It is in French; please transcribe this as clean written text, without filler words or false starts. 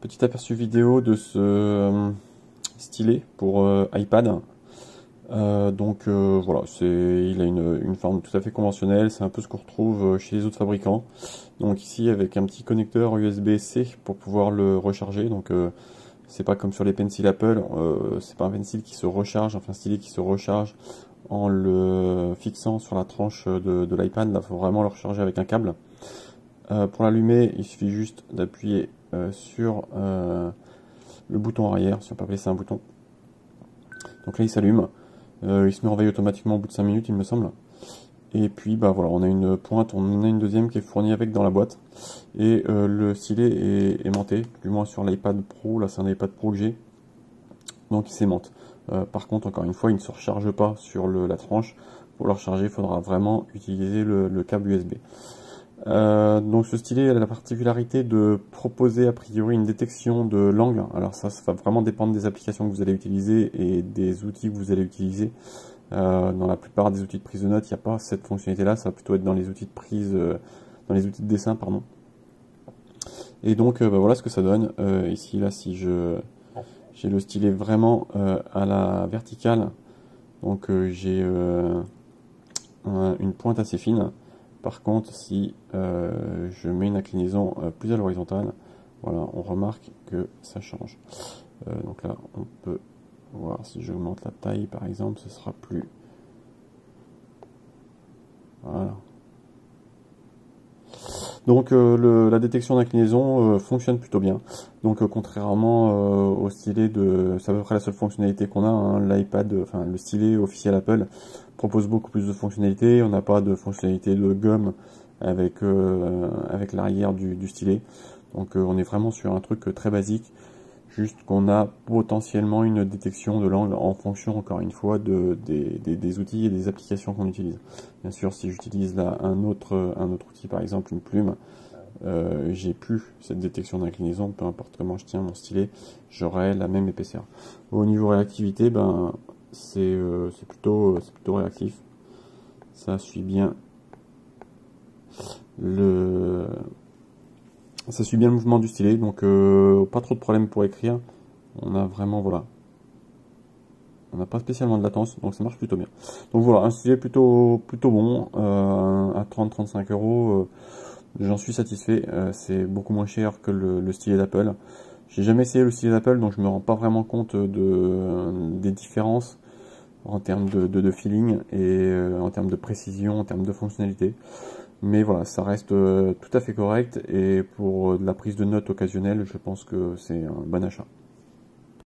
Petit aperçu vidéo de ce stylet pour iPad. Voilà, il a une forme tout à fait conventionnelle, c'est un peu ce qu'on retrouve chez les autres fabricants. Donc ici avec un petit connecteur USB-C pour pouvoir le recharger. Donc c'est pas comme sur les pencils Apple, c'est pas un pencil qui se recharge, enfin un stylet qui se recharge en le fixant sur la tranche de l'iPad. Là, il faut vraiment le recharger avec un câble. Pour l'allumer, il suffit juste d'appuyer sur le bouton arrière, si on peut appeler ça un bouton. Donc là, il s'allume. Il se met en veille automatiquement au bout de 5 minutes, il me semble. Et puis, bah voilà, on a une pointe, on en a une deuxième qui est fournie avec dans la boîte. Et le stylet est aimanté, du moins sur l'iPad Pro. Là, c'est un iPad Pro que j'ai. Donc, il s'aimante. Par contre, encore une fois, il ne se recharge pas sur la tranche. Pour le recharger, il faudra vraiment utiliser le câble USB. Donc ce stylet a la particularité de proposer a priori une détection de l'angle. Alors ça va vraiment dépendre des applications que vous allez utiliser et des outils que vous allez utiliser. Dans la plupart des outils de prise de notes, il n'y a pas cette fonctionnalité là, ça va plutôt être dans les outils de prise, dans les outils de dessin, pardon. Et donc voilà ce que ça donne. Ici là, si j'ai le stylet vraiment à la verticale, donc j'ai une pointe assez fine. Par contre, si je mets une inclinaison plus à l'horizontale, voilà, on remarque que ça change. Donc là, on peut voir si j'augmente la taille, par exemple, ce sera plus. Voilà. Donc la détection d'inclinaison fonctionne plutôt bien. Donc contrairement au stylet c'est à peu près la seule fonctionnalité qu'on a, hein, l'iPad, enfin le stylet officiel Apple propose beaucoup plus de fonctionnalités. On n'a pas de fonctionnalité de gomme avec l'arrière du stylet. Donc on est vraiment sur un truc très basique. Juste qu'on a potentiellement une détection de l'angle en fonction, encore une fois, des outils et des applications qu'on utilise. Bien sûr, si j'utilise là un autre outil, par exemple une plume, j'ai plus cette détection d'inclinaison, peu importe comment je tiens mon stylet, j'aurai la même épaisseur. Au niveau réactivité, ben, c'est plutôt réactif. Ça suit bien le mouvement du stylet, donc pas trop de problème pour écrire. On a vraiment, voilà, on n'a pas spécialement de latence, donc ça marche plutôt bien. Donc voilà, un stylet plutôt bon, à 30-35 euros, j'en suis satisfait. C'est beaucoup moins cher que le stylet d'Apple. J'ai jamais essayé le stylet d'Apple, donc je me rends pas vraiment compte des différences en termes de feeling et en termes de précision, en termes de fonctionnalité. Mais voilà, ça reste tout à fait correct, et pour de la prise de notes occasionnelle, je pense que c'est un bon achat.